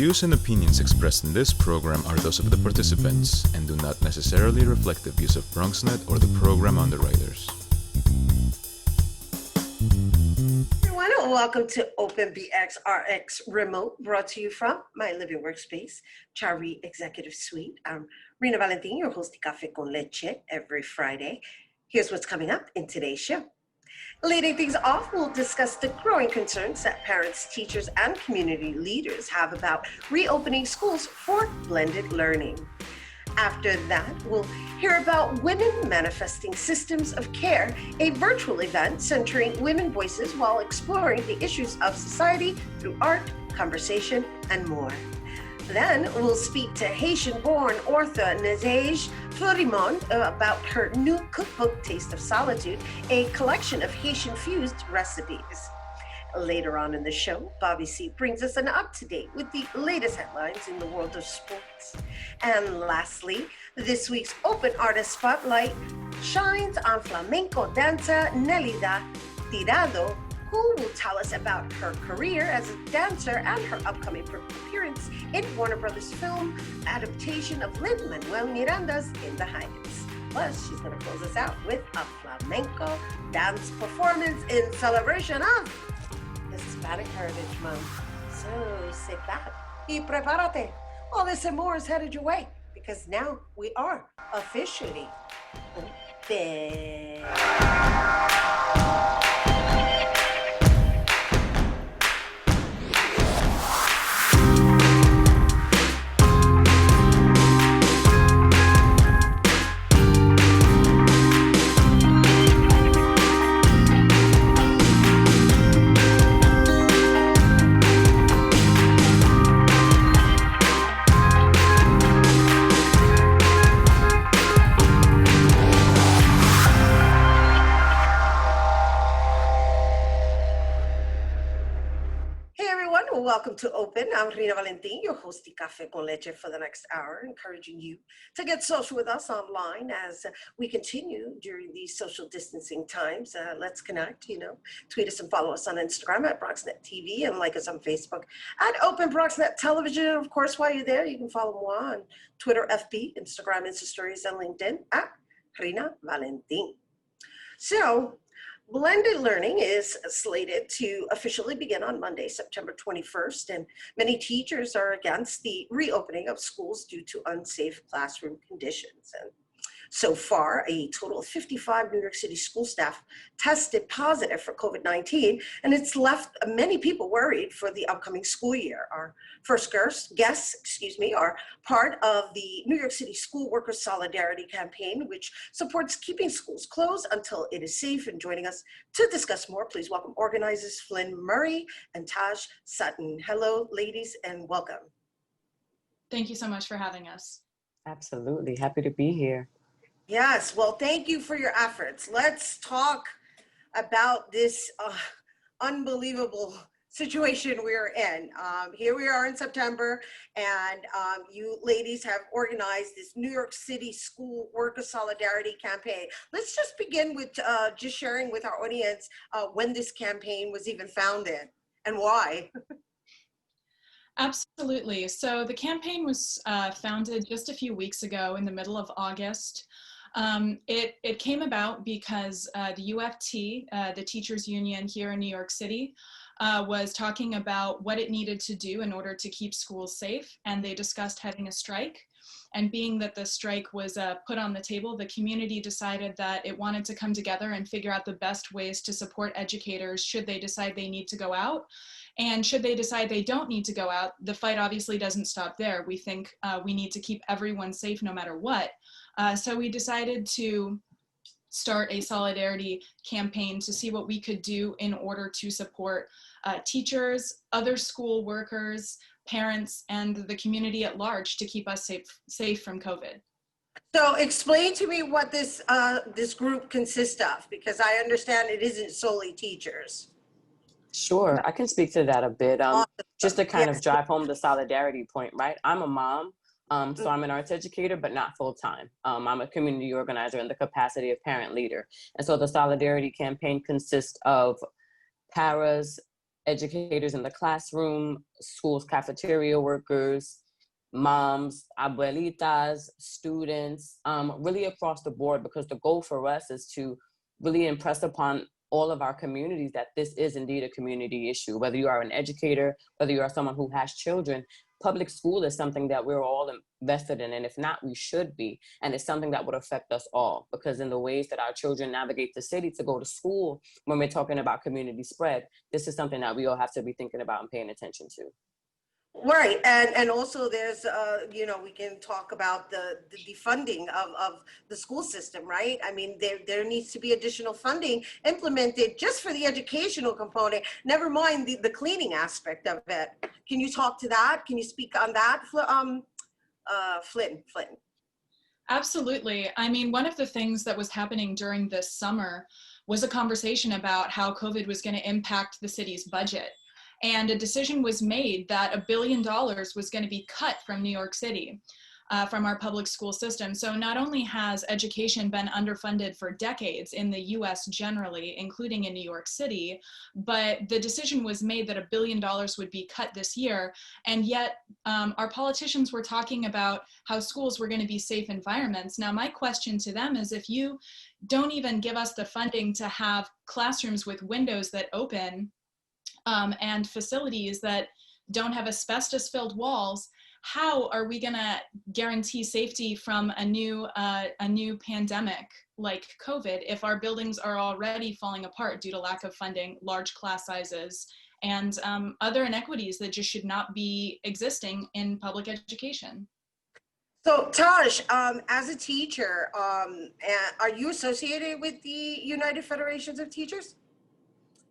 views and opinions expressed in this program are those of the participants and do not necessarily reflect the views of BronxNet or the program underwriters. Everyone, welcome to Open BxRx Remote, brought to you from my living workspace, Chari Executive Suite. I'm Rhina Valentin, your host of Café con Leche every Friday. Here's what's coming up in today's show. Leading things off, we'll discuss the growing concerns that parents, teachers, and community leaders have about reopening schools for blended learning. After that, we'll hear about Women Manifesting Systems of Care, a virtual event centering women voices while exploring the issues of society through art, conversation, and more. Then we'll speak to Haitian-born author Nadege Fleurimond about her new cookbook, Taste of Solitude, a collection of Haitian-fused recipes. Later on in the show, Bobby C brings us an up-to-date with the latest headlines in the world of sports. And lastly, this week's Open Artist Spotlight shines on flamenco dancer Nelida Tirado, who will tell us about her career as a dancer and her upcoming appearance in Warner Brothers' film adaptation of Lin-Manuel Miranda's In the Heights. Plus, she's going to close us out with a flamenco dance performance in celebration of Hispanic Heritage Month. So sit back y prepárate. All this and more is headed your way because now we are officially open. Welcome to Open. I'm Rhina Valentin, your host of Café con Leche for the next hour, encouraging you to get social with us online as we continue during these social distancing times. Let's connect, tweet us and follow us on Instagram at BronxNet TV and like us on Facebook at Open BronxNet Television. And of course, while you're there, you can follow me on Twitter, FB, Instagram, Insta Stories, and LinkedIn at Rhina Valentin. So, blended learning is slated to officially begin on Monday, September 21st, and many teachers are against the reopening of schools due to unsafe classroom conditions. And so far, a total of 55 New York City school staff tested positive for COVID-19, and it's left many people worried for the upcoming school year. Our first guests, are part of the New York City School Workers Solidarity Campaign, which supports keeping schools closed until it is safe. And joining us to discuss more, please welcome organizers Flynn Murray and Taj Sutton. Hello, ladies, and welcome. Thank you so much for having us. Absolutely. Happy to be here. Yes, well, thank you for your efforts. Let's talk about this unbelievable situation we're in. Here we are in September, and you ladies have organized this New York City School Worker Solidarity Campaign. Let's just begin with just sharing with our audience when this campaign was even founded and why. Absolutely. So the campaign was founded just a few weeks ago in the middle of August. It came about because the UFT, the teachers union here in New York City, was talking about what it needed to do in order to keep schools safe, and they discussed having a strike. And being that the strike was put on the table, the community decided that it wanted to come together and figure out the best ways to support educators should they decide they need to go out. And should they decide they don't need to go out, the fight obviously doesn't stop there. We think we need to keep everyone safe no matter what. So we decided to start a solidarity campaign to see what we could do in order to support teachers, other school workers, parents, and the community at large to keep us safe from COVID. So explain to me what this group consists of, because I understand it isn't solely teachers. Sure, I can speak to that a bit. Just to kind of drive home the solidarity point, right? I'm a mom, so I'm an arts educator, but not full-time. I'm a community organizer in the capacity of parent leader. And so the solidarity campaign consists of paras, educators in the classroom, schools, cafeteria workers, moms, abuelitas, students, really across the board, because the goal for us is to really impress upon all of our communities that this is indeed a community issue. Whether you are an educator, whether you are someone who has children, public school is something that we're all invested in, and if not, we should be. And it's something that would affect us all, because in the ways that our children navigate the city to go to school, when we're talking about community spread, this is something that we all have to be thinking about and paying attention to. Right, and also there's you know, we can talk about the defunding of the school system, right? I mean, there needs to be additional funding implemented just for the educational component, never mind the cleaning aspect of it. Can you talk to that? Can you speak on that, Flynn? Absolutely. I mean, one of the things that was happening during this summer was a conversation about how COVID was going to impact the city's budget. And a decision was made that $1 billion was going to be cut from New York City, from our public school system. So not only has education been underfunded for decades in the US generally, including in New York City, but the decision was made that $1 billion would be cut this year. And yet our politicians were talking about how schools were going to be safe environments. Now, my question to them is, if you don't even give us the funding to have classrooms with windows that open, and facilities that don't have asbestos-filled walls, how are we going to guarantee safety from a new pandemic like COVID if our buildings are already falling apart due to lack of funding, large class sizes, and other inequities that just should not be existing in public education? So Taj, as a teacher, are you associated with the United Federations of Teachers?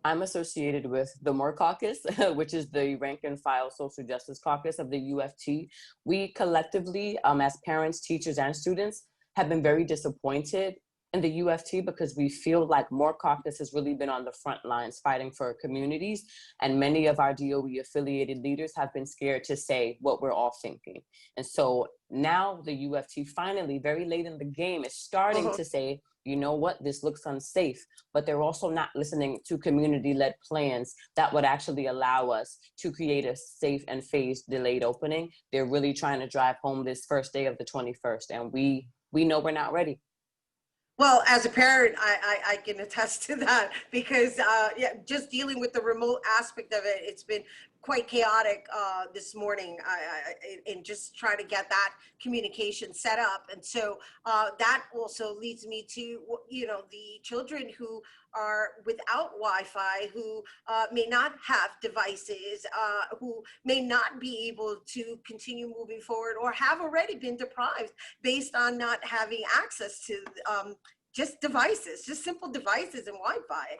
I'm associated with the Moore Caucus, which is the rank and file social justice caucus of the UFT. We collectively, as parents, teachers, and students, have been very disappointed in the UFT because we feel like Moore Caucus has really been on the front lines fighting for communities, and many of our DOE affiliated leaders have been scared to say what we're all thinking. And so now the UFT finally, very late in the game, is starting to say, you know what, this looks unsafe, but they're also not listening to community-led plans that would actually allow us to create a safe and phased delayed opening. They're really trying to drive home this first day of the 21st, and we know we're not ready. Well, as a parent, I can attest to that because yeah, just dealing with the remote aspect of it, it's been quite chaotic this morning in just trying to get that communication set up. And so that also leads me to, you know, the children who are without Wi-Fi, who may not have devices, who may not be able to continue moving forward or have already been deprived based on not having access to just devices, just simple devices and Wi-Fi.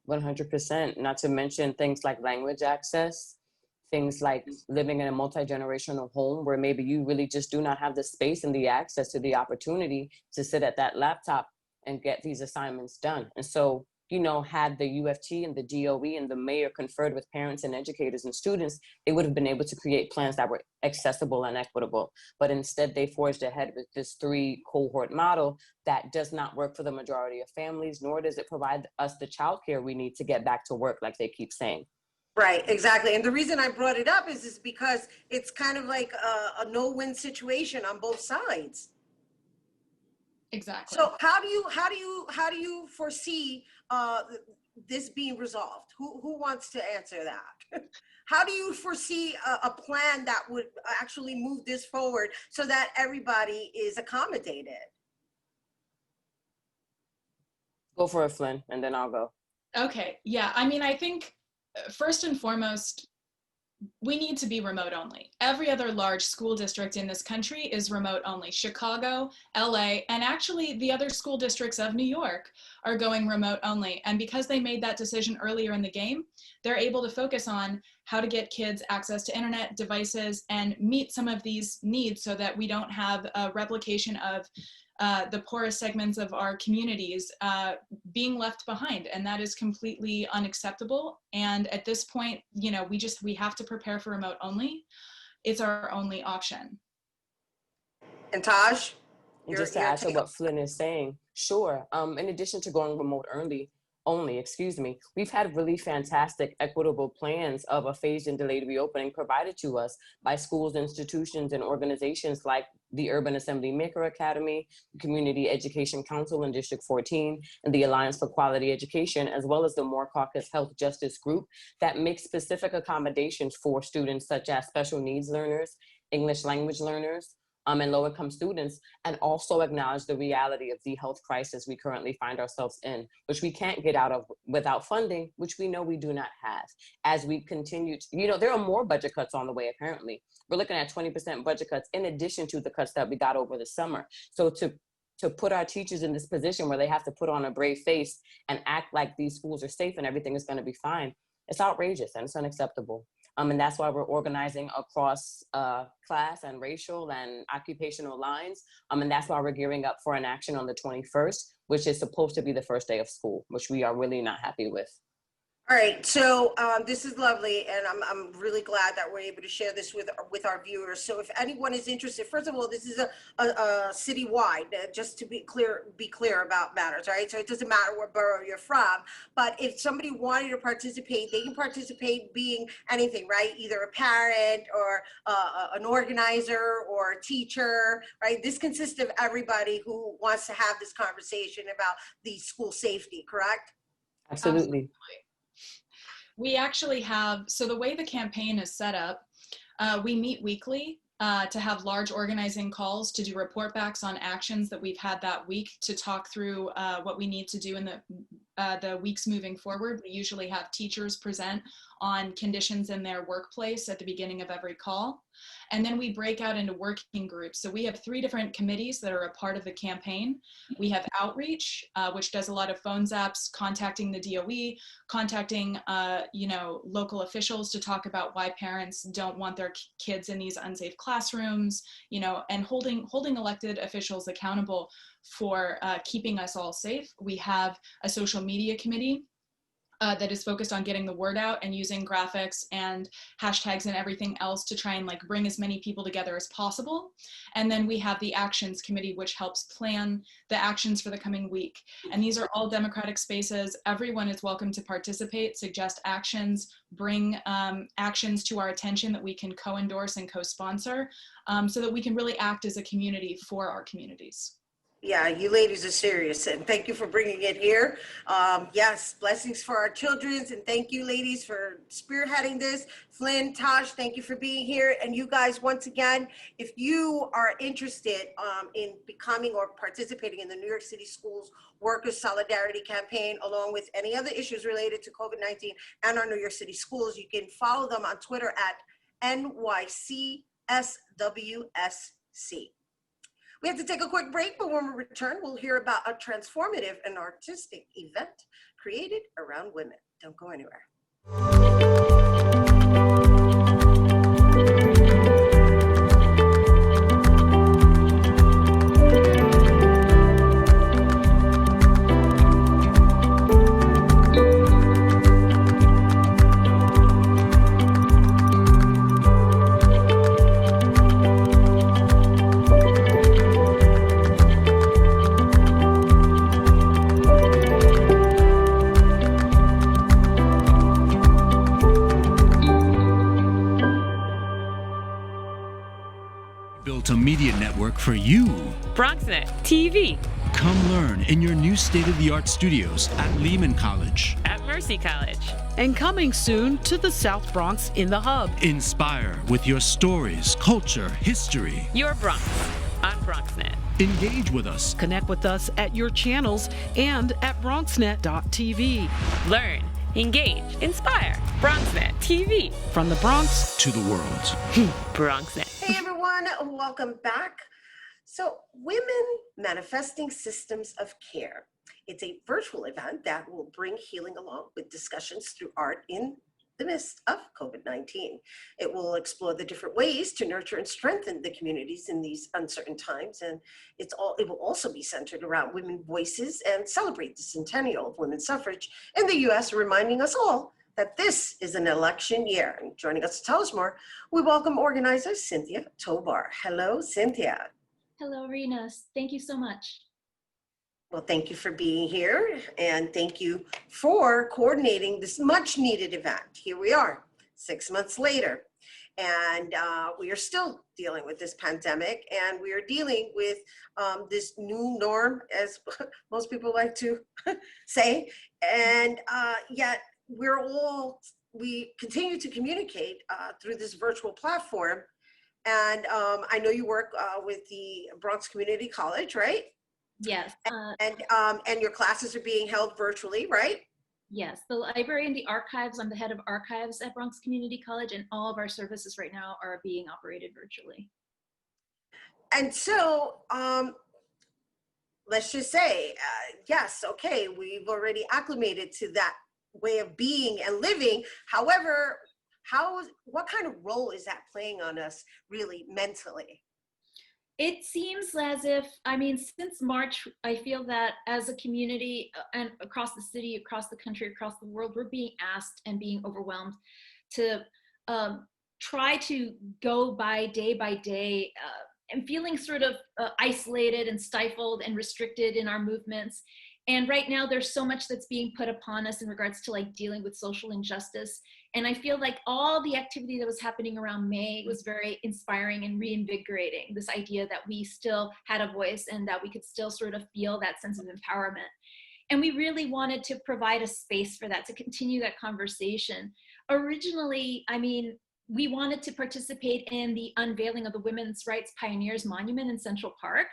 100%, not to mention things like language access, things like living in a multi-generational home where maybe you really just do not have the space and the access to the opportunity to sit at that laptop and get these assignments done. And so, you know, had the UFT and the DOE and the mayor conferred with parents and educators and students, they would have been able to create plans that were accessible and equitable. But instead, they forged ahead with this 3 cohort model that does not work for the majority of families, nor does it provide us the childcare we need to get back to work, like they keep saying. Right, exactly. And the reason I brought it up is because it's kind of like a no-win situation on both sides. Exactly. So how do you foresee this being resolved? Who wants to answer that? How do you foresee a plan that would actually move this forward so that everybody is accommodated? Go for it, Flynn, and then I'll go. Okay, yeah, I mean, I think first and foremost, we need to be remote only. Every other large school district in this country is remote only. Chicago, LA, and actually the other school districts of New York are going remote only. And because they made that decision earlier in the game, they're able to focus on how to get kids access to internet devices and meet some of these needs so that we don't have a replication of the poorest segments of our communities being left behind, and that is completely unacceptable. And at this point, you know, we have to prepare for remote only. It's our only option. And Taj, and just to add to what Flynn is saying, sure. In addition to going remote early, we've had really fantastic equitable plans of a phased and delayed reopening provided to us by schools, institutions, and organizations like the Urban Assembly Maker Academy, the Community Education Council in District 14, and the Alliance for Quality Education, as well as the Moore Caucus Health Justice Group that makes specific accommodations for students such as special needs learners, English language learners, and low-income students, and also acknowledge the reality of the health crisis we currently find ourselves in, which we can't get out of without funding, which we know we do not have. As we continue to, there are more budget cuts on the way, apparently. We're looking at 20% budget cuts in addition to the cuts that we got over the summer. So to put our teachers in this position where they have to put on a brave face and act like these schools are safe and everything is gonna be fine, it's outrageous and it's unacceptable. And that's why we're organizing across class and racial and occupational lines. And that's why we're gearing up for an action on the 21st, which is supposed to be the first day of school, which we are really not happy with. All right, so this is lovely, and I'm really glad that we're able to share this with our viewers. So if anyone is interested, first of all, this is a citywide, just to be clear about matters, right? So it doesn't matter what borough you're from, but if somebody wanted to participate, they can participate being anything, right? Either a parent or an organizer or a teacher, right? This consists of everybody who wants to have this conversation about the school safety, correct? Absolutely. We actually have, so the way the campaign is set up, we meet weekly to have large organizing calls to do report backs on actions that we've had that week to talk through what we need to do in the weeks moving forward. We usually have teachers present on conditions in their workplace at the beginning of every call. And then we break out into working groups. So we have 3 different committees that are a part of the campaign. We have outreach, which does a lot of phone zaps, contacting the DOE, contacting local officials to talk about why parents don't want their kids in these unsafe classrooms, and holding elected officials accountable for keeping us all safe. We have a social media committee that is focused on getting the word out and using graphics and hashtags and everything else to try and bring as many people together as possible. And then we have the actions committee, which helps plan the actions for the coming week. And these are all democratic spaces. Everyone is welcome to participate, suggest actions, bring actions to our attention that we can co-endorse and co-sponsor so that we can really act as a community for our communities. Yeah, you ladies are serious, and thank you for bringing it here. Yes, blessings for our children, and thank you, ladies, for spearheading this. Flynn, Tosh, thank you for being here. And you guys, once again, if you are interested in becoming or participating in the New York City Schools Workers Solidarity Campaign, along with any other issues related to COVID-19 and our New York City schools, you can follow them on Twitter at NYCSWSC. We have to take a quick break, but when we return, we'll hear about a transformative and artistic event created around women. Don't go anywhere. Built a media network for you. BronxNet TV. Come learn in your new state-of-the-art studios at Lehman College. At Mercy College. And coming soon to the South Bronx in the Hub. Inspire with your stories, culture, history. Your Bronx on BronxNet. Engage with us. Connect with us at your channels and at BronxNet.tv. Learn, engage, inspire. BronxNet TV. From the Bronx to the world. BronxNet. Hey everyone, welcome back. So, Women Manifesting Systems of Care. It's a virtual event that will bring healing along with discussions through art in the midst of COVID-19. It will explore the different ways to nurture and strengthen the communities in these uncertain times. And it will also be centered around women's voices and celebrate the centennial of women's suffrage in the US, reminding us all that this is an election year. And joining us to tell us more, we welcome organizer Cynthia Tobar. Hello, Cynthia. Hello, Rhina. Thank you so much. Well, thank you for being here, and thank you for coordinating this much needed event. Here we are, 6 months later, and we are still dealing with this pandemic, and we are dealing with this new norm, as most people like to say, and yet we continue to communicate through this virtual platform. And I know you work with the Bronx Community College, right? Yes. And your classes are being held virtually, right? Yes, the library and the archives. I'm the head of archives at Bronx Community College, and all of our services right now are being operated virtually. And so let's just say, yes, okay, we've already acclimated to that way of being and living. However, what kind of role is that playing on us really mentally? It seems as if, I mean, since March, I feel that as a community and across the city, across the country, across the world, we're being asked and being overwhelmed to try to go by day, and feeling sort of isolated and stifled and restricted in our movements. And right now there's so much that's being put upon us in regards to like dealing with social injustice. And I feel like all the activity that was happening around May was very inspiring and reinvigorating, this idea that we still had a voice and that we could still sort of feel that sense of empowerment. And we really wanted to provide a space for that, to continue that conversation. Originally, I mean, we wanted to participate in the unveiling of the Women's Rights Pioneers Monument in Central Park,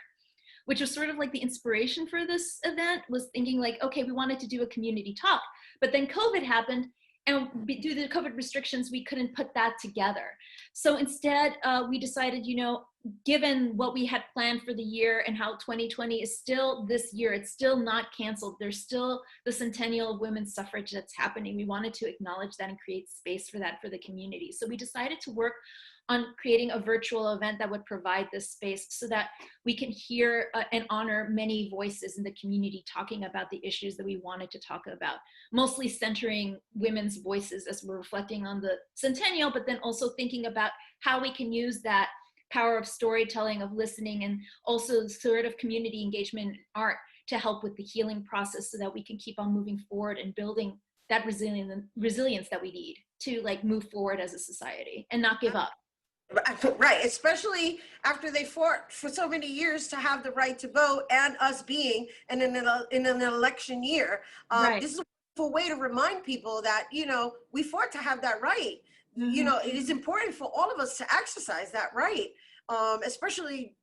which was sort of like the inspiration for this event, was thinking like, okay, we wanted to do a community talk, but then COVID happened, and due to the COVID restrictions, we couldn't put that together. So instead, we decided, you know, given what we had planned for the year and how 2020 is still this year, it's still not canceled. There's still the centennial of women's suffrage that's happening. We wanted to acknowledge that and create space for that for the community. So we decided to work on creating a virtual event that would provide this space so that we can hear and honor many voices in the community talking about the issues that we wanted to talk about, mostly centering women's voices as we're reflecting on the centennial, but then also thinking about how we can use that power of storytelling, of listening, and also sort of community engagement in art to help with the healing process so that we can keep on moving forward and building that resilience that we need to like move forward as a society and not give up. Right, especially after they fought for so many years to have the right to vote, and us being in an election year. Right. This is a way to remind people that, you know, we fought to have that right. Mm-hmm. You know, it is important for all of us to exercise that right, especially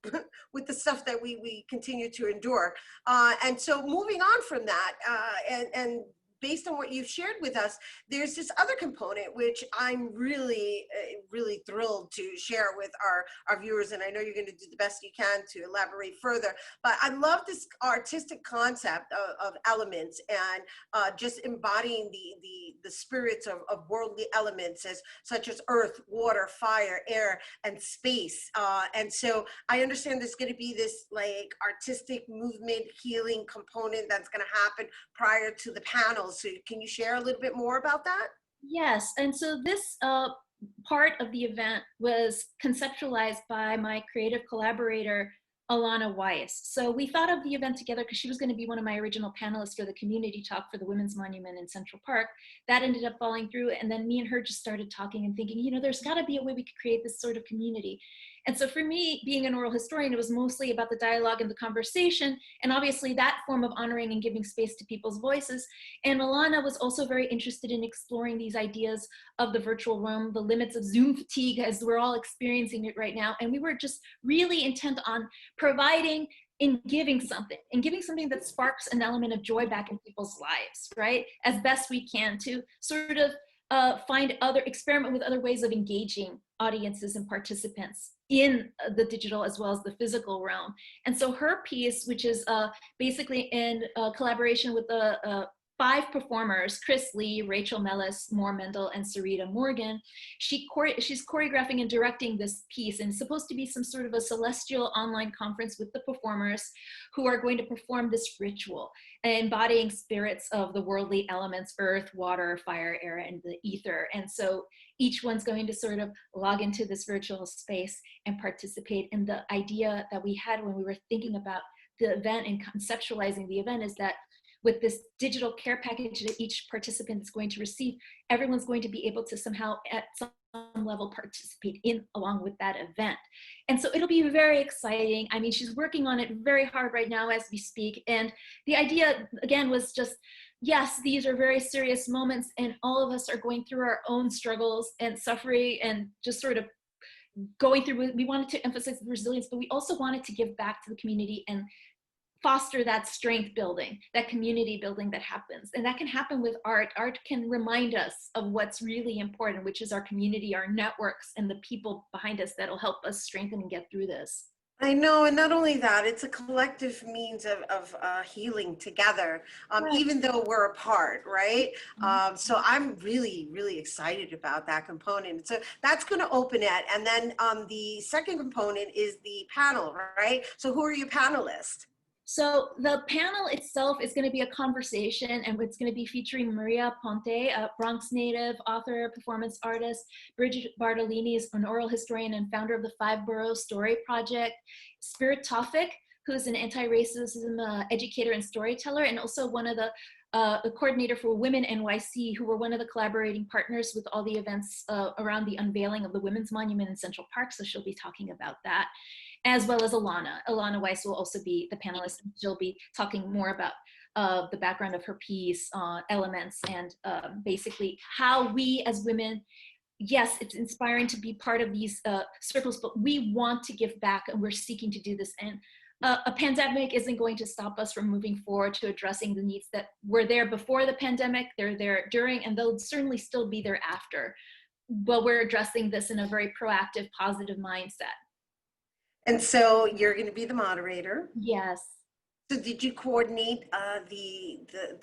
with the stuff that we continue to endure. And so moving on from that, and based on what you've shared with us, there's this other component which I'm really thrilled to share with our viewers, and I know you're going to do the best you can to elaborate further. But I love this artistic concept of elements and just embodying the spirits of worldly elements such as earth, water, fire, air, and space. And so I understand there's going to be this like artistic movement healing component that's going to happen prior to the panels. So can you share a little bit more about that? Yes, and so this part of the event was conceptualized by my creative collaborator, Alana Weiss. So we thought of the event together because she was going to be one of my original panelists for the community talk for the Women's Monument in Central Park. That ended up falling through, and then me and her just started talking and thinking, you know, there's got to be a way we could create this sort of community. And so for me, being an oral historian, it was mostly about the dialogue and the conversation, and obviously that form of honoring and giving space to people's voices. And Alana was also very interested in exploring these ideas of the virtual room, the limits of Zoom fatigue as we're all experiencing it right now. And we were just really intent on providing and giving something that sparks an element of joy back in people's lives, right? As best we can to sort of experiment with other ways of engaging audiences and participants in the digital as well as the physical realm. And so her piece, which is basically in collaboration with the 5 performers, Chris Lee, Rachel Mellis, Moore Mendel, and Sarita Morgan, she's choreographing and directing this piece, and it's supposed to be some sort of a celestial online conference with the performers who are going to perform this ritual, embodying spirits of the worldly elements, earth, water, fire, air, and the ether. And so each one's going to sort of log into this virtual space and participate in the idea that we had when we were thinking about the event and conceptualizing the event is that with this digital care package that each participant is going to receive, everyone's going to be able to somehow at some level participate in along with that event. And so it'll be very exciting. I mean, she's working on it very hard right now as we speak. And the idea, again, was just, yes, these are very serious moments and all of us are going through our own struggles and suffering and just sort of going through, we wanted to emphasize the resilience, but we also wanted to give back to the community and foster that strength building, that community building that happens. And that can happen with art. Art can remind us of what's really important, which is our community, our networks, and the people behind us that'll help us strengthen and get through this. I know, and not only that, it's a collective means of healing together, Right. even though we're apart, right? So I'm really, really excited about that component. So that's going to open it. And then the second component is the panel, right? So who are your panelists? So the panel itself is going to be a conversation, and it's going to be featuring Maria Ponte, a Bronx native, author, performance artist. Bridget Bartolini is an oral historian and founder of the Five Boroughs Story Project. Spirit Tawfik, who's an anti-racism educator and storyteller, and also one of the coordinator for Women NYC, who were one of the collaborating partners with all the events around the unveiling of the Women's Monument in Central Park. So she'll be talking about that, as well as Alana. Alana Weiss will also be the panelist. She'll be talking more about the background of her piece, elements, and basically how we as women, yes, it's inspiring to be part of these circles, but we want to give back and we're seeking to do this. And a pandemic isn't going to stop us from moving forward to addressing the needs that were there before the pandemic, they're there during, and they'll certainly still be there after. But we're addressing this in a very proactive, positive mindset. And so you're going to be the moderator. Yes. So did you coordinate the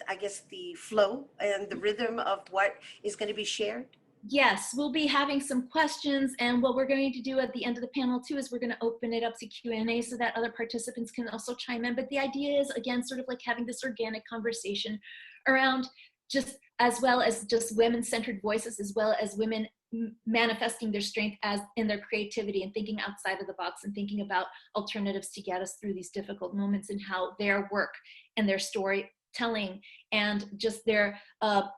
I guess the flow and the rhythm of what is going to be shared? Yes, we'll be having some questions, and what we're going to do at the end of the panel too is we're going to open it up to Q&A so that other participants can also chime in. But the idea is, again, sort of like having this organic conversation around just as well as just women-centered voices, as well as women manifesting their strength as in their creativity and thinking outside of the box and thinking about alternatives to get us through these difficult moments, and how their work and their storytelling and just their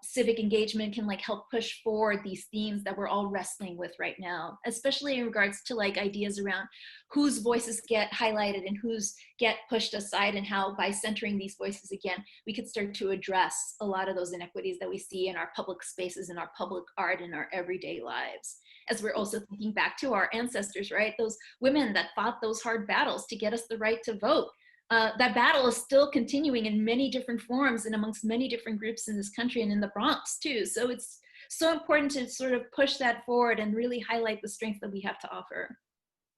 civic engagement can like help push forward these themes that we're all wrestling with right now, especially in regards to like ideas around whose voices get highlighted and whose get pushed aside, and how by centering these voices again, we could start to address a lot of those inequities that we see in our public spaces, in our public art, in our everyday lives. As we're also thinking back to our ancestors, right? Those women that fought those hard battles to get us the right to vote. That battle is still continuing in many different forms and amongst many different groups in this country and in the Bronx too. So it's so important to sort of push that forward and really highlight the strength that we have to offer.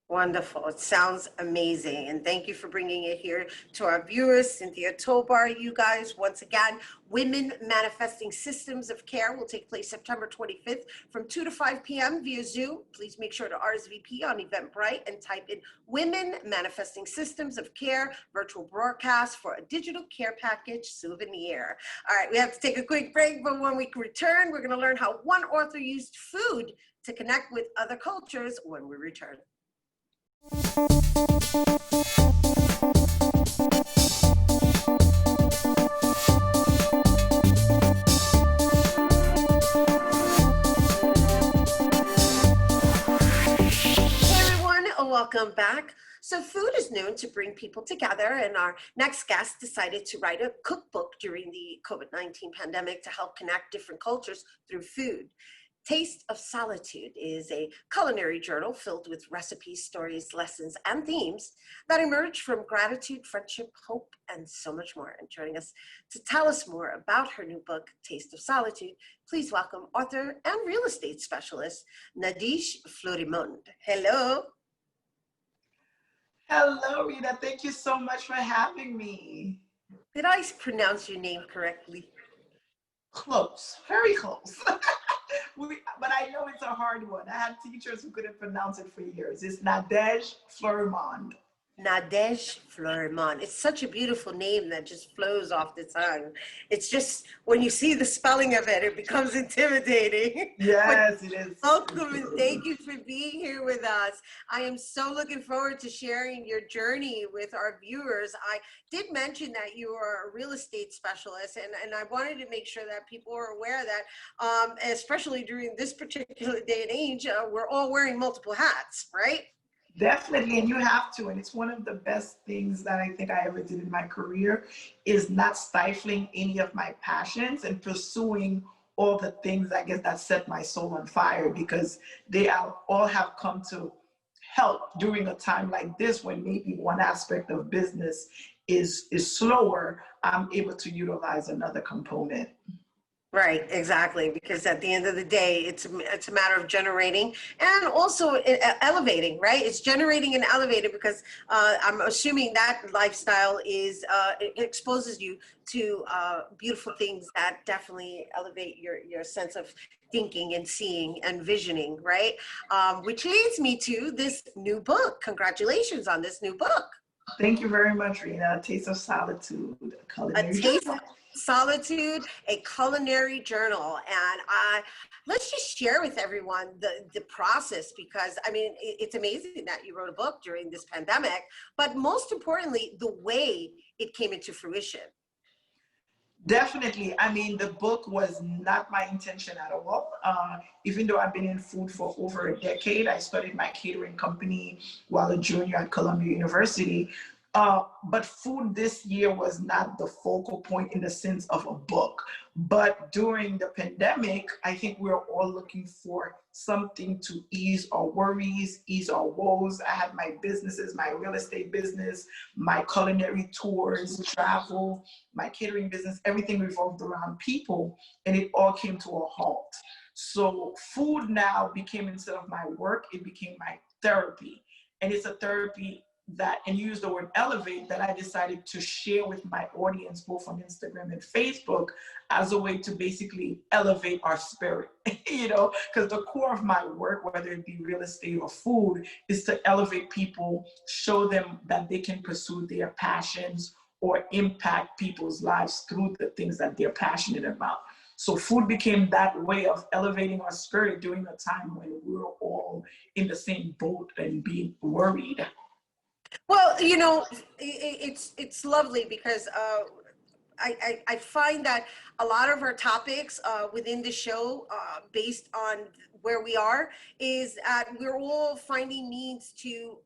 Wonderful. It sounds amazing. And thank you for bringing it here to our viewers. Cynthia Tobar, you guys, once again, Women Manifesting Systems of Care will take place September 25th from 2 to 5 p.m. via Zoom. Please make sure to RSVP on Eventbrite and type in Women Manifesting Systems of Care virtual broadcast for a digital care package souvenir. All right, we have to take a quick break, but when we return, we're going to learn how one author used food to connect with other cultures when we return. Welcome back. So food is known to bring people together, and our next guest decided to write a cookbook during the COVID-19 pandemic to help connect different cultures through food. Taste of Solitude is a culinary journal filled with recipes, stories, lessons, and themes that emerge from gratitude, friendship, hope, and so much more. And joining us to tell us more about her new book, Taste of Solitude, please welcome author and real estate specialist, Nadege Fleurimond. Hello. Hello, Rita. Thank you so much for having me. Did I pronounce your name correctly? Close, very close. But I know it's a hard one. I had teachers who couldn't pronounce it for years. It's Nadege Fleurimond. Nadege Fleurimond. It's such a beautiful name that just flows off the tongue. It's just, when you see the spelling of it, it becomes intimidating. Yes, it is. Welcome and thank you for being here with us. I am so looking forward to sharing your journey with our viewers. I did mention that you are a real estate specialist, and I wanted to make sure that people are aware that, especially during this particular day and age, we're all wearing multiple hats, right? Definitely, and you have to. And it's one of the best things that I think I ever did in my career, is not stifling any of my passions and pursuing all the things, I guess, that set my soul on fire, because they all have come to help during a time like this, when maybe one aspect of business is slower. I'm able to utilize another component. Right, exactly. Because at the end of the day, it's a matter of generating and also elevating, right? It's generating and elevating, because I'm assuming that lifestyle is it exposes you to beautiful things that definitely elevate your sense of thinking and seeing and visioning, right? Which leads me to this new book. Congratulations on this new book. Thank you very much, Rhina. Taste of Solitude, A Taste of Solitude, a culinary journal. And let's just share with everyone the process, because I mean, it's amazing that you wrote a book during this pandemic, but most importantly, the way it came into fruition. Definitely. I mean, the book was not my intention at all. Even though I've been in food for over a decade, I started my catering company while a junior at Columbia University. But food this year was not the focal point in the sense of a book. But during the pandemic, I think we're all looking for something to ease our worries, ease our woes. I had my businesses, my real estate business, my culinary tours, travel, my catering business, everything revolved around people, and it all came to a halt. So food now became, instead of my work, it became my therapy. And it's a therapy that, and you use the word elevate, that I decided to share with my audience, both on Instagram and Facebook, as a way to basically elevate our spirit, you know, because the core of my work, whether it be real estate or food, is to elevate people, show them that they can pursue their passions or impact people's lives through the things that they're passionate about. So food became that way of elevating our spirit during a time when we were all in the same boat and being worried. Well, you know, it's lovely, because I find that a lot of our topics within the show, based on where we are, is that we're all finding means to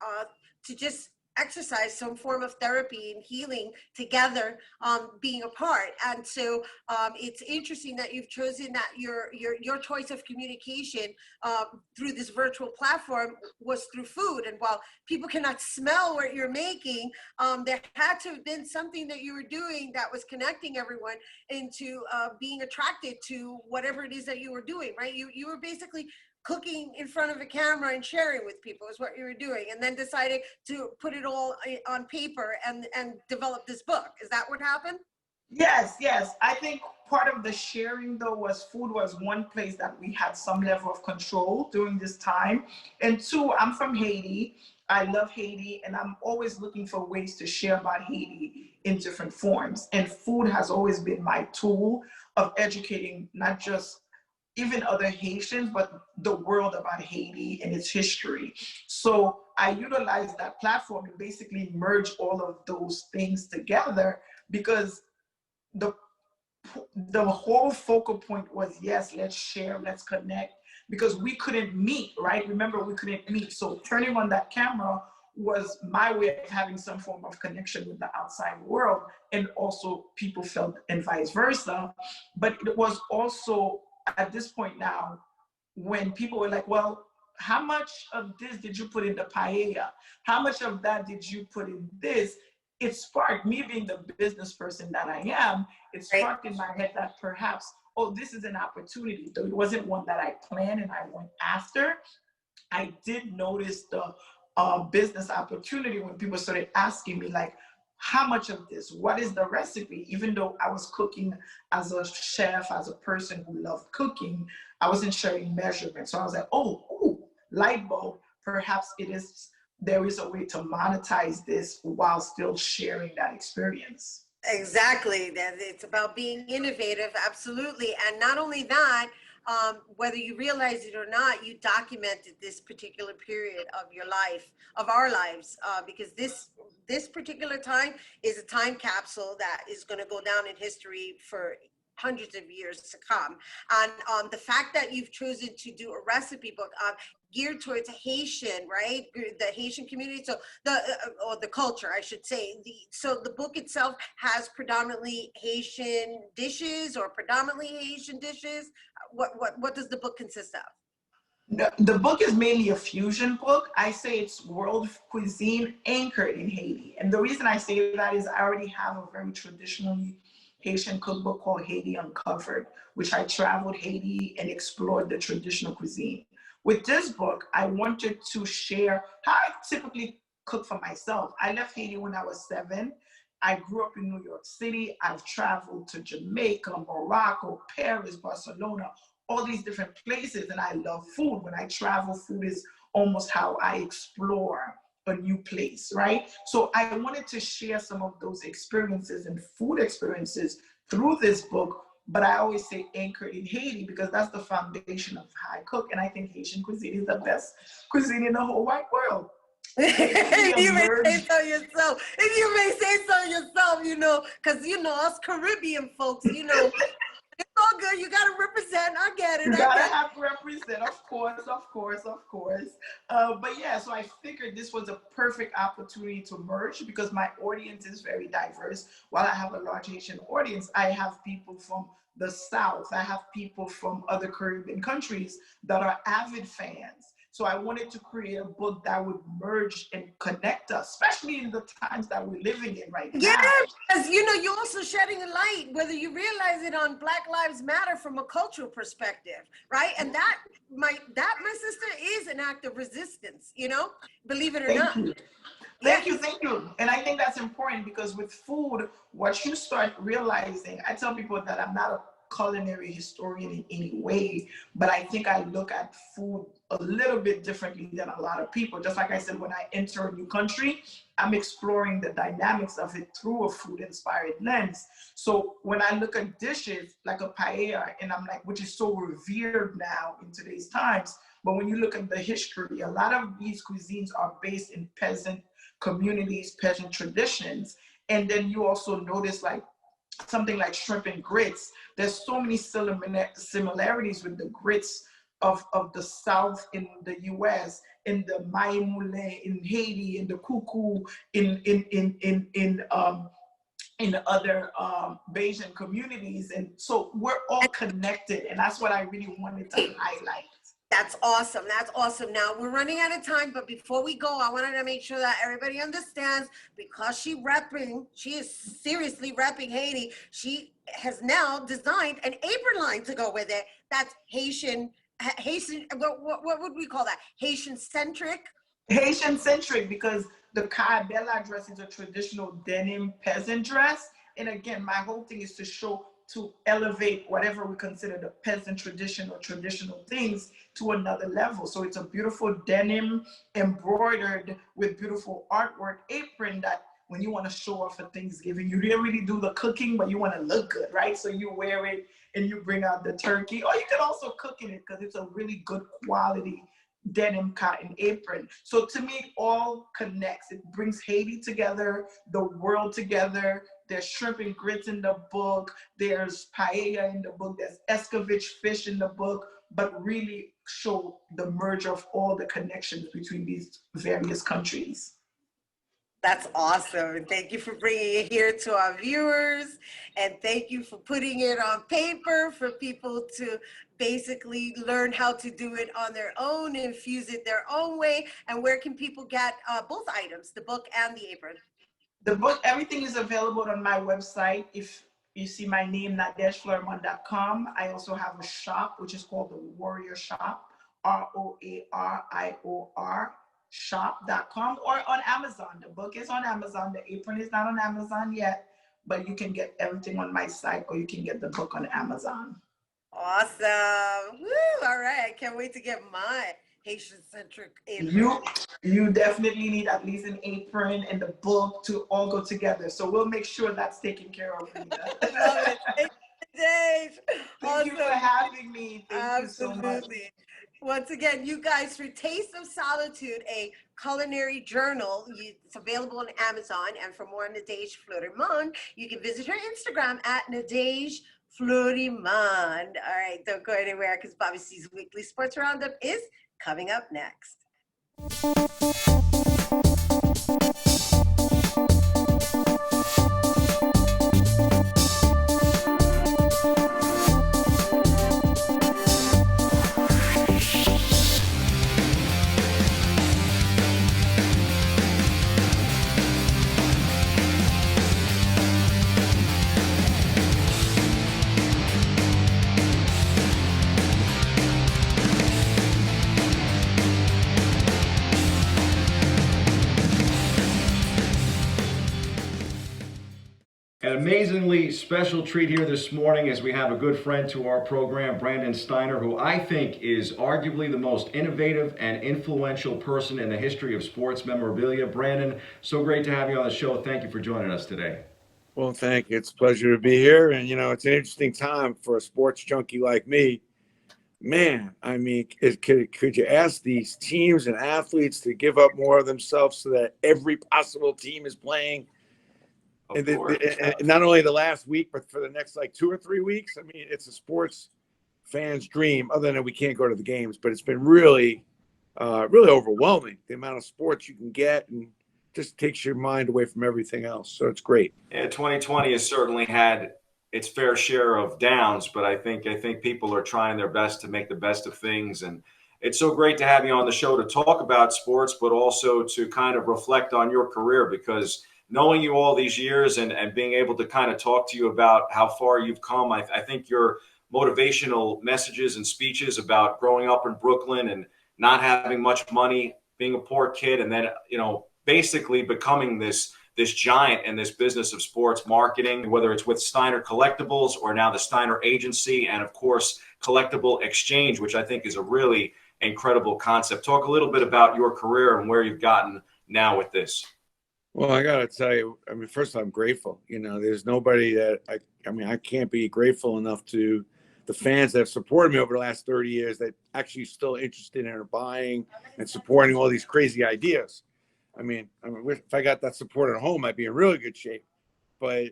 just exercise some form of therapy and healing together, being apart. And so it's interesting that you've chosen that your choice of communication through this virtual platform was through food. And while people cannot smell what you're making, there had to have been something that you were doing that was connecting everyone into being attracted to whatever it is that you were doing, right? You were basically cooking in front of a camera and sharing with people is what you were doing, and then decided to put it all on paper and develop this book. Is that what happened? Yes, yes. I think part of the sharing, though, was food was one place that we had some level of control during this time. And two, I'm from Haiti. I love Haiti, and I'm always looking for ways to share about Haiti in different forms. And food has always been my tool of educating not just even other Haitians, but the world about Haiti and its history. So I utilized that platform and basically merge all of those things together, because the whole focal point was, yes, let's share, let's connect, because we couldn't meet, right? Remember, we couldn't meet. So turning on that camera was my way of having some form of connection with the outside world, and also people felt, and vice versa. But it was also at this point now, when people were like, well, how much of this did you put in the paella? How much of that did you put in this? It sparked, me being the business person that I am, it sparked in my head that perhaps, oh, this is an opportunity. Though it wasn't one that I planned and I went after, I did notice the business opportunity when people started asking me, like, how much of this? What is the recipe? Even though I was cooking as a chef, as a person who loved cooking, I wasn't sharing measurements. So I was like, oh, light bulb, perhaps it is there is a way to monetize this while still sharing that experience. Exactly. That it's about being innovative, absolutely. And not only that, whether you realize it or not, you documented this particular period of your life, of our lives, because this particular time is a time capsule that is going to go down in history for hundreds of years to come. And the fact that you've chosen to do a recipe book geared towards Haitian, right? The Haitian community, so or the culture, I should say. So the book itself has predominantly Haitian dishes or predominantly Haitian dishes. What does the book consist of? The book is mainly a fusion book. I say it's world cuisine anchored in Haiti. And the reason I say that is I already have a very traditionally Haitian cookbook called Haiti Uncovered, which I traveled Haiti and explored the traditional cuisine. With this book, I wanted to share how I typically cook for myself. I left Haiti when I was 7. I grew up in New York City. I've traveled to Jamaica, Morocco, Paris, Barcelona, all these different places, and I love food. When I travel, food is almost how I explore a new place, right? So I wanted to share some of those experiences and food experiences through this book, but I always say anchored in Haiti because that's the foundation of how I cook, and I think Haitian cuisine is the best cuisine in the whole wide world. You may say so yourself. If you may say so yourself, you know, because, you know, us Caribbean folks, you know, it's all good. You got to represent. I get it. You got to have to represent, of course, of course, of course. But yeah, so I figured this was a perfect opportunity to merge because my audience is very diverse. While I have a large Haitian audience, I have people from the South. I have people from other Caribbean countries that are avid fans. So I wanted to create a book that would merge and connect us, especially in the times that we're living in right now. Yeah, because, you know, you're also shedding a light, whether you realize it, on Black Lives Matter from a cultural perspective, right? And that, my sister, is an act of resistance, you know, believe it or not. Thank you. And I think that's important because with food, what you start realizing, I tell people that I'm not a culinary historian in any way, but I think I look at food a little bit differently than a lot of people. Just like I said, when I enter a new country, I'm exploring the dynamics of it through a food-inspired lens. So when I look at dishes like a paella, and I'm like, which is so revered now in today's times, but when you look at the history, a lot of these cuisines are based in peasant communities, peasant traditions. And then you also notice like something like shrimp and grits. There's so many similarities with the grits of the South in the US, in the maï moulin in Haiti, in the cuckoo in other Bayesian communities. And so we're all connected, and that's what I really wanted to highlight. That's awesome. That's awesome. Now we're running out of time, but before we go, I wanted to make sure that everybody understands, because she is seriously repping Haiti. She has now designed an apron line to go with it. That's Haitian, what would we call that? Haitian centric? Haitian centric, because the Carabella dress is a traditional denim peasant dress. And again, my whole thing is to elevate whatever we consider the peasant tradition or traditional things to another level. So it's a beautiful denim embroidered with beautiful artwork apron that when you want to show off for Thanksgiving, you didn't really do the cooking, but you want to look good, right? So you wear it and you bring out the turkey, or you can also cook in it because it's a really good quality denim cotton apron. So to me, it all connects. It brings Haiti together, the world together. There's shrimp and grits in the book. There's paella in the book. There's escovitch fish in the book, but really show the merge of all the connections between these various countries. That's awesome. Thank you for bringing it here to our viewers. And thank you for putting it on paper for people to basically learn how to do it on their own, infuse it their own way. And where can people get both items, the book and the apron? The book, everything is available on my website. If you see my name, nadegefleurimond.com. I also have a shop, which is called the Warrior Shop, ROARIOR shop.com, or on Amazon. The book is on Amazon. The apron is not on Amazon yet, but you can get everything on my site, or you can get the book on Amazon. Awesome. Woo, all right. I can't wait to get mine. Haitian-centric apron. You definitely need at least an apron and the book to all go together. So we'll make sure that's taken care of, Rita. Love it. Thank you, Dave. Thank you for having me. Thank you so much. Absolutely. Once again, you guys, for Taste of Solitude, a culinary journal, it's available on Amazon. And for more on Nadege Fleurimond, you can visit her Instagram at Nadege Fleurimond. All right, don't go anywhere because Bobby C's Weekly Sports Roundup is coming up next. An amazingly special treat here this morning as we have a good friend to our program, Brandon Steiner, who I think is arguably the most innovative and influential person in the history of sports memorabilia. Brandon, so great to have you on the show. Thank you for joining us today. Well, thank you. It's a pleasure to be here. And, you know, it's an interesting time for a sports junkie like me. Man, I mean, could you ask these teams and athletes to give up more of themselves so that every possible team is playing? And not only the last week, but for the next like 2 or 3 weeks. I mean, it's a sports fan's dream, other than we can't go to the games. But it's been really, really overwhelming, the amount of sports you can get, and just takes your mind away from everything else. So it's great. Yeah, 2020 has certainly had its fair share of downs, but I think people are trying their best to make the best of things. And it's so great to have you on the show to talk about sports, but also to kind of reflect on your career, because knowing you all these years and being able to kind of talk to you about how far you've come, I think your motivational messages and speeches about growing up in Brooklyn and not having much money, being a poor kid, and then, you know, basically becoming this giant in this business of sports marketing, whether it's with Steiner Collectibles or now the Steiner Agency, and of course, Collectible Exchange, which I think is a really incredible concept. Talk a little bit about your career and where you've gotten now with this. Well, I got to tell you, I mean, first, I'm grateful. You know, there's nobody that I can't be grateful enough to the fans that have supported me over the last 30 years that actually still interested in buying and supporting all these crazy ideas. I mean, if I got that support at home, I'd be in really good shape. But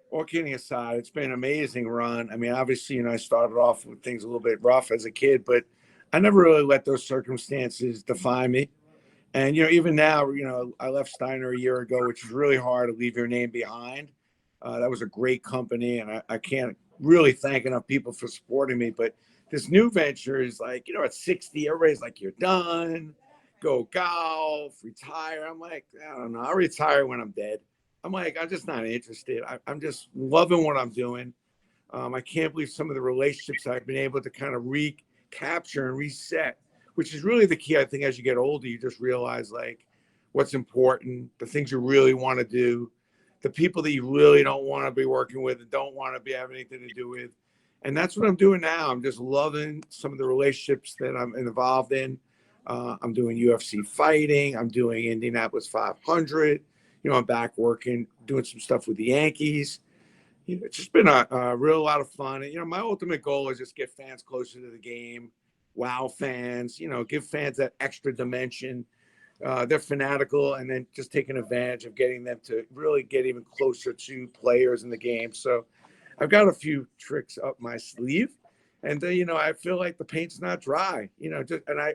all kidding aside, it's been an amazing run. I mean, obviously, you know, I started off with things a little bit rough as a kid, but I never really let those circumstances define me. And, you know, even now, you know, I left Steiner a year ago, which is really hard to leave your name behind. That was a great company, and I can't really thank enough people for supporting me. But this new venture is like, you know, at 60, everybody's like, you're done, go golf, retire. I'm like, I don't know, I'll retire when I'm dead. I'm like, I'm just not interested. I'm just loving what I'm doing. I can't believe some of the relationships I've been able to kind of recapture and reset, which is really the key. I think as you get older, you just realize like what's important, the things you really want to do, the people that you really don't want to be working with and don't want to have anything to do with. And that's what I'm doing now. I'm just loving some of the relationships that I'm involved in. I'm doing UFC fighting. I'm doing Indianapolis 500. You know, I'm back working, doing some stuff with the Yankees. You know, it's just been a real lot of fun. And, you know, my ultimate goal is just get fans closer to the game. Wow fans, you know, give fans that extra dimension. They're fanatical, and then just taking advantage of getting them to really get even closer to players in the game. So I've got a few tricks up my sleeve, and you know, I feel like the paint's not dry, you know,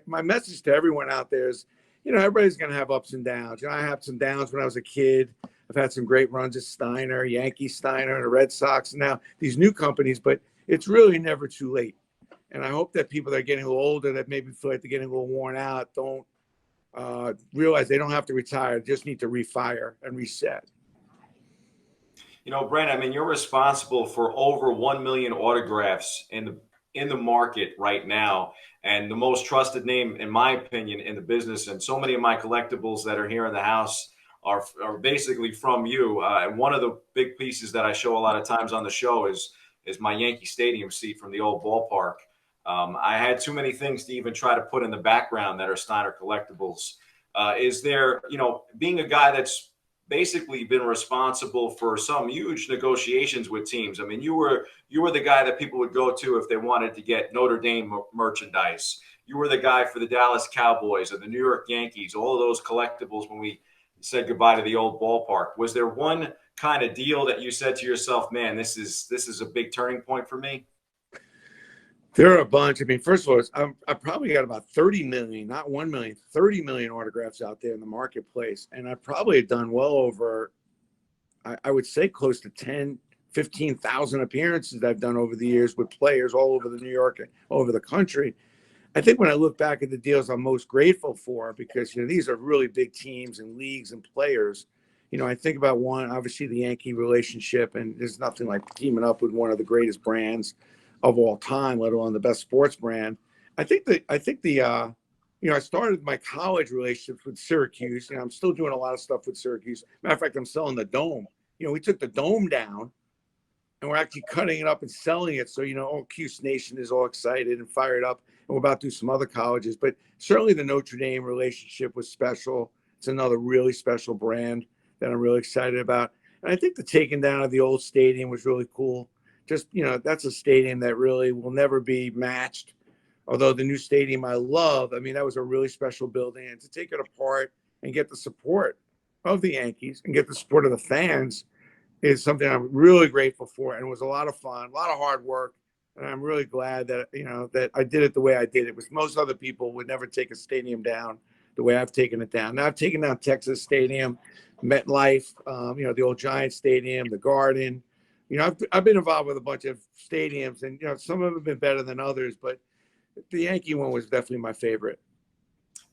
my message to everyone out there is, you know, everybody's going to have ups and downs. You know, I had some downs when I was a kid. I've had some great runs at Steiner, Yankee Steiner, and the Red Sox, and now these new companies, but it's really never too late. And I hope that people that are getting a little older, that maybe feel like they're getting a little worn out, don't realize they don't have to retire, just need to refire and reset. You know, Brent, I mean, you're responsible for over 1 million autographs in the market right now, and the most trusted name, in my opinion, in the business. And so many of my collectibles that are here in the house are basically from you. And one of the big pieces that I show a lot of times on the show is my Yankee Stadium seat from the old ballpark. I had too many things to even try to put in the background that are Steiner collectibles. Is there, being a guy that's basically been responsible for some huge negotiations with teams? I mean, you were the guy that people would go to if they wanted to get Notre Dame merchandise. You were the guy for the Dallas Cowboys or the New York Yankees, all of those collectibles when we said goodbye to the old ballpark. Was there one kind of deal that you said to yourself, man, this is a big turning point for me? There are a bunch. I mean, first of all, I probably got about 30 million, not 1 million, 30 million autographs out there in the marketplace. And I probably had done well over, I would say close to 10, 15,000 appearances I've done over the years with players all over the New York and all over the country. I think when I look back at the deals I'm most grateful for, because, these are really big teams and leagues and players. I think about one, obviously the Yankee relationship, and there's nothing like teaming up with one of the greatest brands of all time, let alone the best sports brand. I started my college relationships with Syracuse. I'm still doing a lot of stuff with Syracuse. Matter of fact, I'm selling the Dome. We took the Dome down and we're actually cutting it up and selling it. So, all Cuse Nation is all excited and fired up. And we're about to do some other colleges, but certainly the Notre Dame relationship was special. It's another really special brand that I'm really excited about. And I think the taking down of the old stadium was really cool. Just, that's a stadium that really will never be matched. Although the new stadium I love, that was a really special building. And to take it apart and get the support of the Yankees and get the support of the fans is something I'm really grateful for. And it was a lot of fun, a lot of hard work. And I'm really glad that, that I did it the way I did it. Because most other people would never take a stadium down the way I've taken it down. Now I've taken down Texas Stadium, MetLife, the old Giants Stadium, the Garden. I've been involved with a bunch of stadiums, and some of them have been better than others, but the Yankee one was definitely my favorite.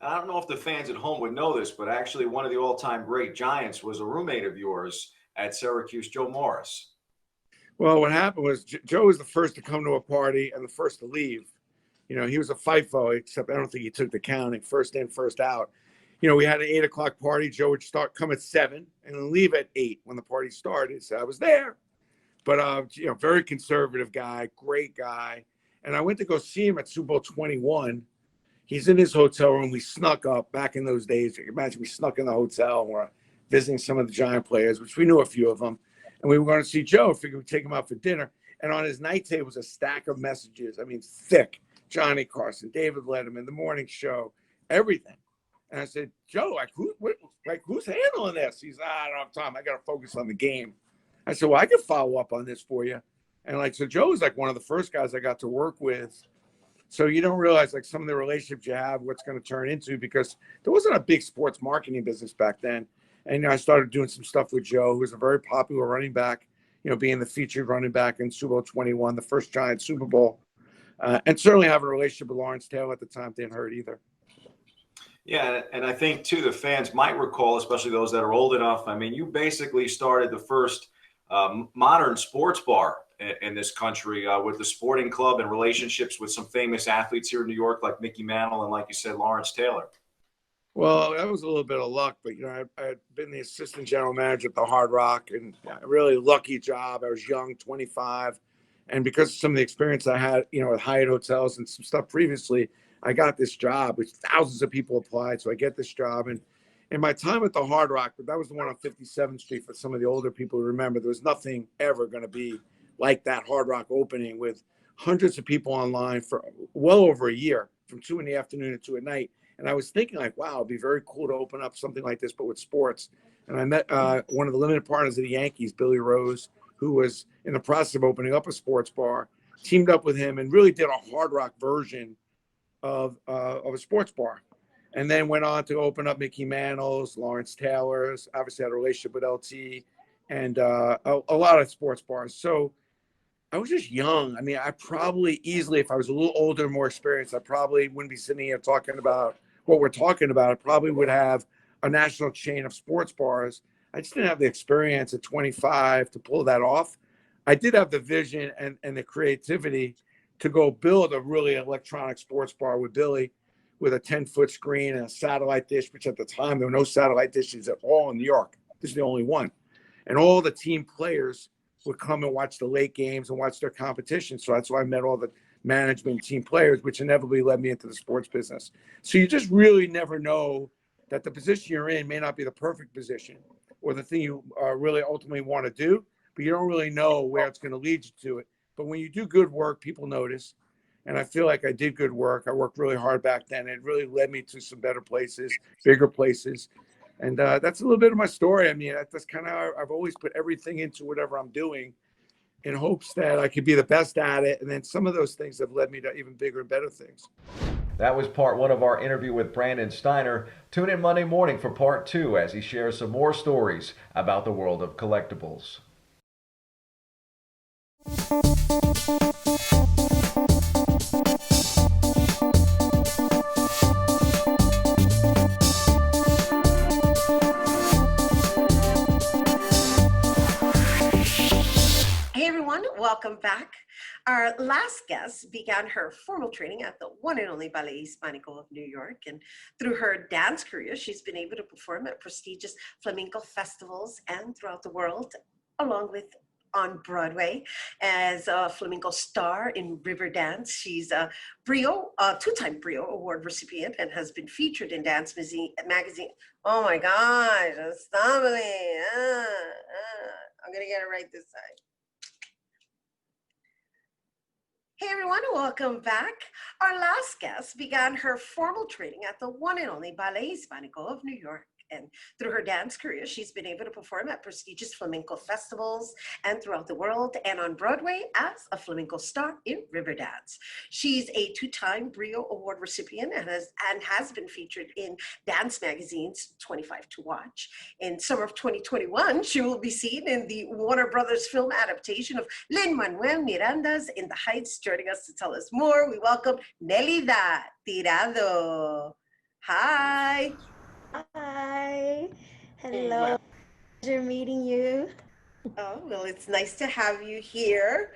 I don't know if the fans at home would know this, but actually one of the all-time great Giants was a roommate of yours at Syracuse, Joe Morris. Well, what happened was Joe was the first to come to a party and the first to leave. He was a FIFO, except I don't think he took the counting, first in, first out. We had an 8 o'clock party. Joe would come at 7 and then leave at 8 when the party started. So I was there. But, very conservative guy, great guy. And I went to go see him at Super Bowl 21. He's in his hotel room. We snuck up back in those days. Imagine we snuck in the hotel and we're visiting some of the Giant players, which we knew a few of them. And we were going to see Joe, figured we'd take him out for dinner. And on his night table was a stack of messages. Thick. Johnny Carson, David Letterman, The Morning Show, everything. And I said, Joe, who's handling this? He's, I don't have time. I got to focus on the game. I said, well, I can follow up on this for you. And so Joe was one of the first guys I got to work with. So you don't realize some of the relationships you have, what's going to turn into, because there wasn't a big sports marketing business back then. And I started doing some stuff with Joe, who was a very popular running back, being the featured running back in Super Bowl 21, the first Giant Super Bowl. And certainly having a relationship with Lawrence Taylor at the time didn't hurt either. Yeah, and I think, too, the fans might recall, especially those that are old enough, you basically started the first modern sports bar in this country with the Sporting Club and relationships with some famous athletes here in New York, like Mickey Mantle and, like you said, Lawrence Taylor. Well, that was a little bit of luck, but, I had been the assistant general manager at the Hard Rock, and a really lucky job. I was young, 25. And because of some of the experience I had, at Hyatt hotels and some stuff previously, I got this job, which thousands of people applied. So I get this job. And in my time at the Hard Rock, but that was the one on 57th Street for some of the older people who remember, there was nothing ever going to be like that Hard Rock opening, with hundreds of people online for well over a year, from 2 in the afternoon to 2 at night. And I was thinking wow, it'd be very cool to open up something like this, but with sports. And I met one of the limited partners of the Yankees, Billy Rose, who was in the process of opening up a sports bar, teamed up with him and really did a Hard Rock version of a sports bar. And then went on to open up Mickey Mantle's, Lawrence Taylor's, obviously had a relationship with LT, and a lot of sports bars. So I was just young. I probably easily, if I was a little older, more experienced, I probably wouldn't be sitting here talking about what we're talking about. I probably would have a national chain of sports bars. I just didn't have the experience at 25 to pull that off. I did have the vision and the creativity to go build a really electronic sports bar with Billy, with a 10-foot screen and a satellite dish, which at the time, there were no satellite dishes at all in New York. This is the only one. And all the team players would come and watch the late games and watch their competition. So that's why I met all the management, team players, which inevitably led me into the sports business. So you just really never know that the position you're in may not be the perfect position or the thing you really ultimately want to do, but you don't really know where it's going to lead you to it. But when you do good work, people notice. And I feel like I did good work. I worked really hard back then. It really led me to some better places, bigger places. And that's a little bit of my story. I mean, that's kind of, I've always put everything into whatever I'm doing in hopes that I could be the best at it. And then some of those things have led me to even bigger and better things. That was part one of our interview with Brandon Steiner. Tune in Monday morning for part two as he shares some more stories about the world of collectibles. Hey everyone, welcome back. Our last guest began her formal training at the one and only Ballet Hispanico of New York, and through her dance career, she's been able to perform at prestigious flamenco festivals and throughout the world, along with on Broadway as a flamenco star in River Dance. She's a two-time Brio Award recipient and has been featured in Dance Magazine. Oh my gosh, stop it. I'm gonna get it right this time. Hey everyone, welcome back. Our last guest began her formal training at the one and only Ballet Hispanico of New York. And through her dance career, she's been able to perform at prestigious flamenco festivals and throughout the world and on Broadway as a flamenco star in River Dance. She's a two-time Brio Award recipient and has been featured in Dance Magazine's 25 to Watch. In summer of 2021, she will be seen in the Warner Brothers film adaptation of Lin-Manuel Miranda's In the Heights. Joining us to tell us more, we welcome Nelida Tirado. Hi. Hi. Hello. Pleasure meeting you. Oh, well, it's nice to have you here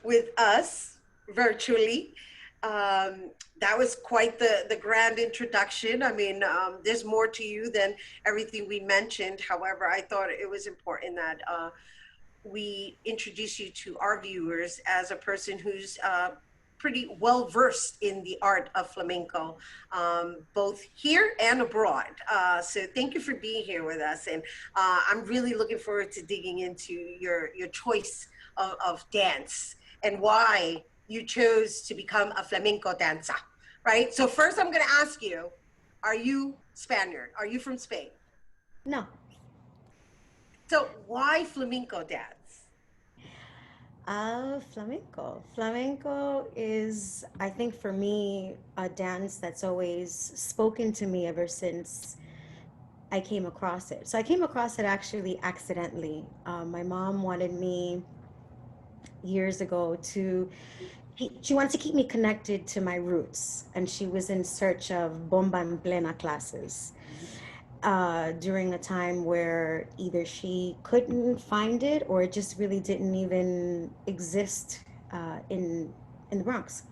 with us virtually. That was quite the grand introduction. I mean, there's more to you than everything we mentioned. However, I thought it was important that we introduce you to our viewers as a person who's pretty well versed in the art of flamenco, both here and abroad. So thank you for being here with us. And I'm really looking forward to digging into your choice of dance and why you chose to become a flamenco dancer, right? So first I'm gonna ask you, are you Spaniard? Are you from Spain? No. So why flamenco dance? Flamenco. Flamenco is, I think for me, a dance that's always spoken to me ever since I came across it. So I came across it actually accidentally. My mom wanted me years ago she wanted to keep me connected to my roots, and she was in search of bomba en plena classes. During a time where either she couldn't find it or it just really didn't even exist in the Bronx.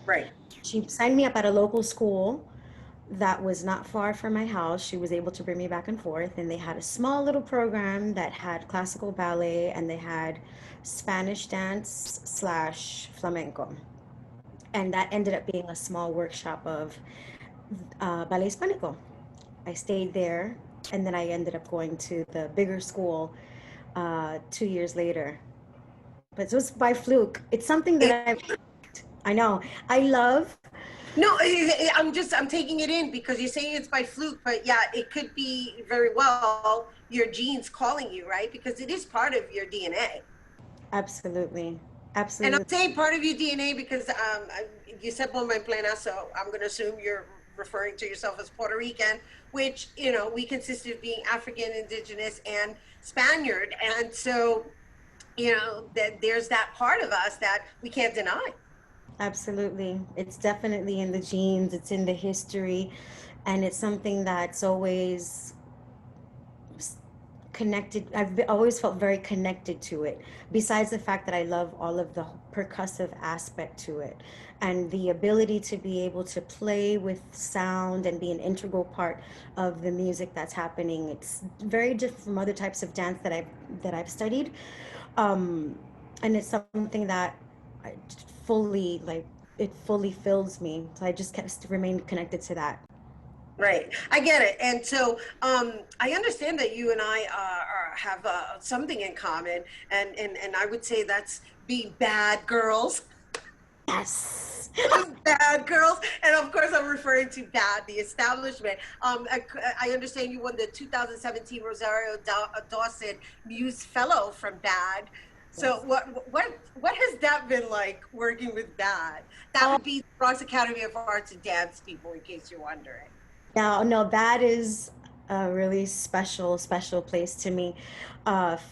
Right. She signed me up at a local school that was not far from my house. She was able to bring me back and forth, and they had a small little program that had classical ballet and they had Spanish dance / flamenco. And that ended up being a small workshop of Ballet Hispanico. I stayed there, and then I ended up going to the bigger school 2 years later. But it was by fluke. It's something that I know. I love. No, I'm taking it in because you're saying it's by fluke, but yeah, it could be very well your genes calling you, right? Because it is part of your DNA. Absolutely. Absolutely. And I'm saying part of your DNA because you said bomba en plena, so I'm going to assume you're referring to yourself as Puerto Rican, which, you know, we consist of being African, Indigenous, and Spaniard. And so, you know, that there's that part of us that we can't deny. Absolutely. It's definitely in the genes, it's in the history, and it's something that's always connected. I've always felt very connected to it, besides the fact that I love all of the percussive aspect to it and the ability to be able to play with sound and be an integral part of the music that's happening. It's very different from other types of dance that I've studied, and it's something that I fully it fully fills me. So I just kept remain connected to that. Right, I get it. And so I understand that you and I have something in common, and I would say that's being bad girls. Yes. Bad girls, and of course I'm referring to Bad, the establishment. I understand you won the 2017 Rosario Dawson Muse Fellow from Bad. So what has that been like working with Bad? That would be the Bronx Academy of Arts and Dance people, in case you're wondering. No, that is a really special place to me,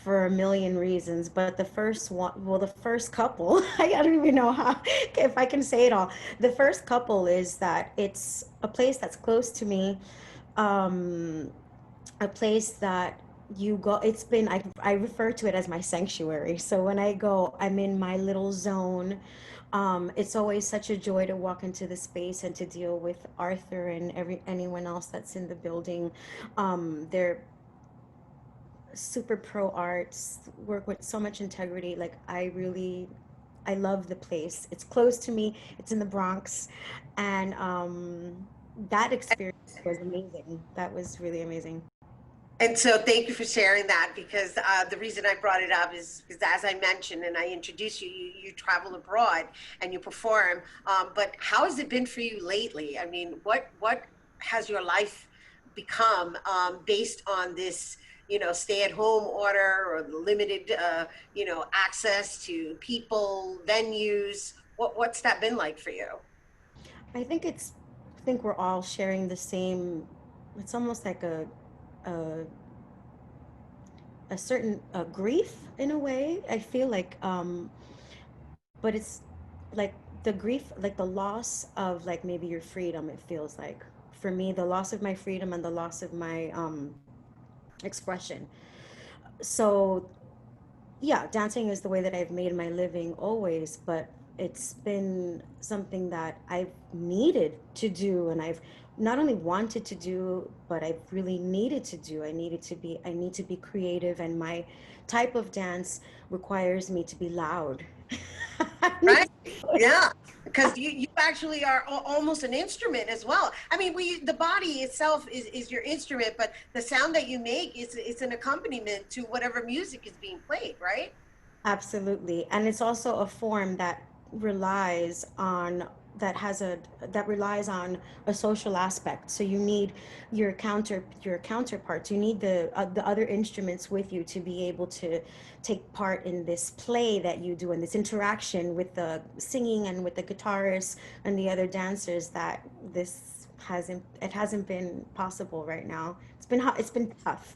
for a million reasons. But the first one, well, the first couple, I don't even know how, if I can say it all. The first couple is that it's a place that's close to me, a place that you go, I refer to it as my sanctuary. So when I go, I'm in my little zone. It's always such a joy to walk into the space and to deal with Arthur and anyone else that's in the building. They're super pro arts, work with so much integrity. Like I love the place. It's close to me. It's in the Bronx, and that experience was amazing. That was really amazing. And so thank you for sharing that, because the reason I brought it up is because, as I mentioned and I introduced you, you travel abroad and you perform. But how has it been for you lately? I mean, what has your life become based on this, stay-at-home order or the limited, access to people, venues? What's that been like for you? I think we're all sharing the same. It's almost like a certain grief in a way. I feel like, but it's like the grief, like the loss of like maybe your freedom. It feels like for me, the loss of my freedom and the loss of my expression. So yeah, dancing is the way that I've made my living always, but it's been something that I've needed to do, and I've not only wanted to do, but I've really needed to do. I need to be creative, and my type of dance requires me to be loud. Right? Yeah, because you actually are almost an instrument as well. I mean, the body itself is your instrument, but the sound that you make is an accompaniment to whatever music is being played, right? Absolutely. And it's also a form that relies on that relies on a social aspect. So you need your counterparts. You need the other instruments with you to be able to take part in this play that you do, and this interaction with the singing and with the guitarists and the other dancers, that hasn't been possible right now. It's been tough.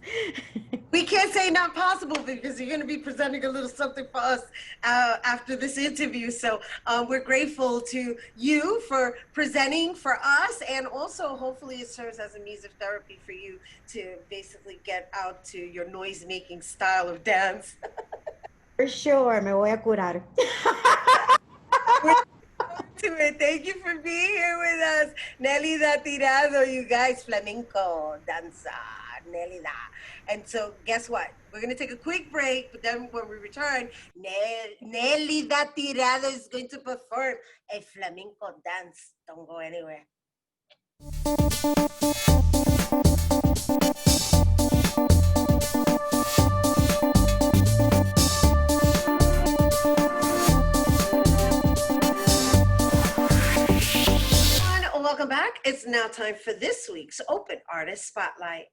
We can't say not possible, because you're going to be presenting a little something for us after this interview. So we're grateful to you for presenting for us, and also hopefully it serves as a music therapy for you to basically get out to your noise-making style of dance. For sure, me voy a curar. To it. Thank you for being here with us. Nelida Tirado, you guys, flamenco dancer, Nelida. And so guess what? We're going to take a quick break, but then when we return, Nelida Tirado is going to perform a flamenco dance. Don't go anywhere. Welcome back. It's now time for this week's Open Artist Spotlight.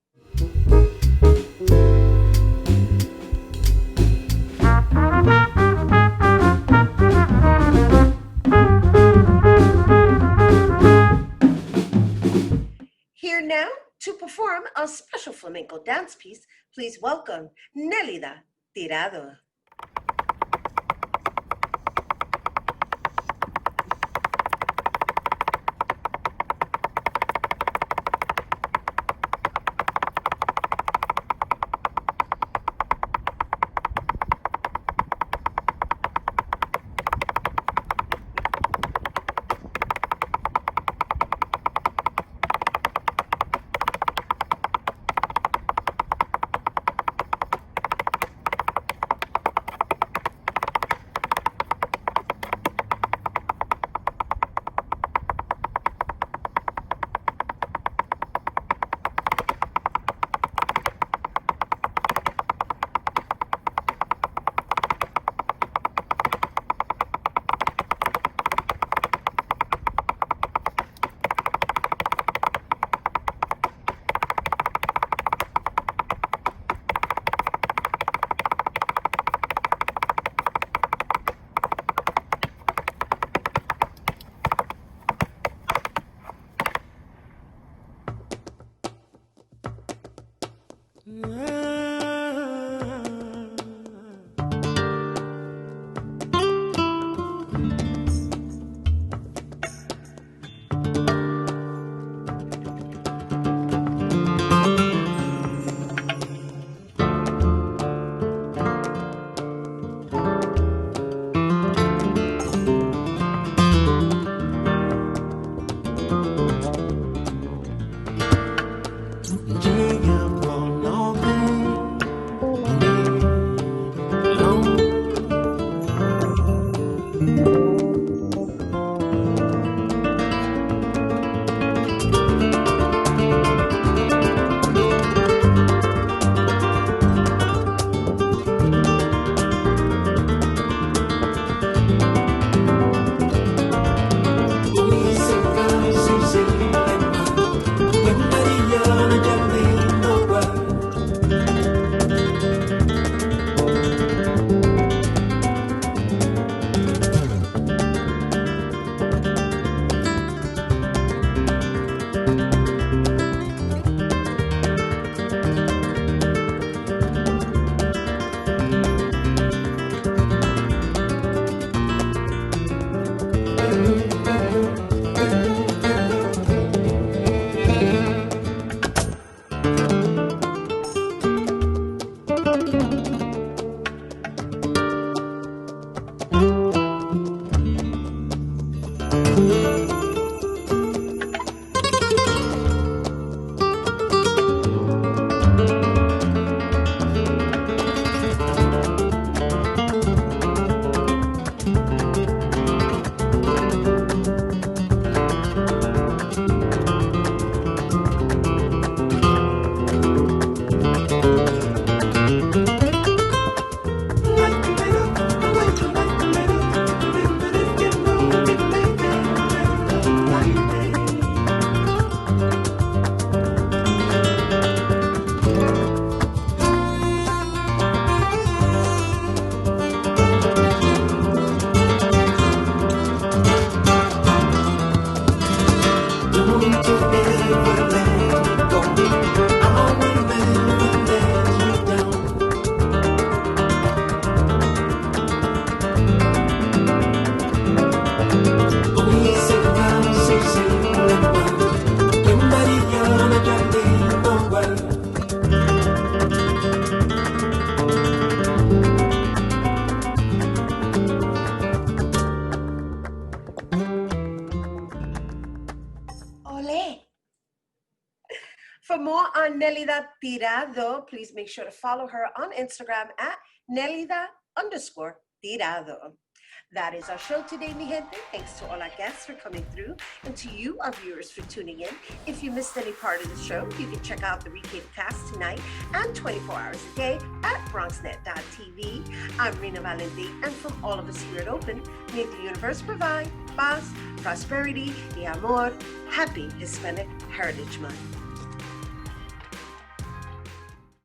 Here now to perform a special flamenco dance piece, please welcome Nelida Tirado. For more on Nelida Tirado, please make sure to follow her on Instagram at Nelida_Tirado. That is our show today, mi gente. Thanks to all our guests for coming through and to you, our viewers, for tuning in. If you missed any part of the show, you can check out the recorded cast tonight and 24 hours a day at BronxNet.tv. I'm Rhina Valentin, and from all of us here at Open, may the universe provide paz, prosperity, y amor. Happy Hispanic Heritage Month.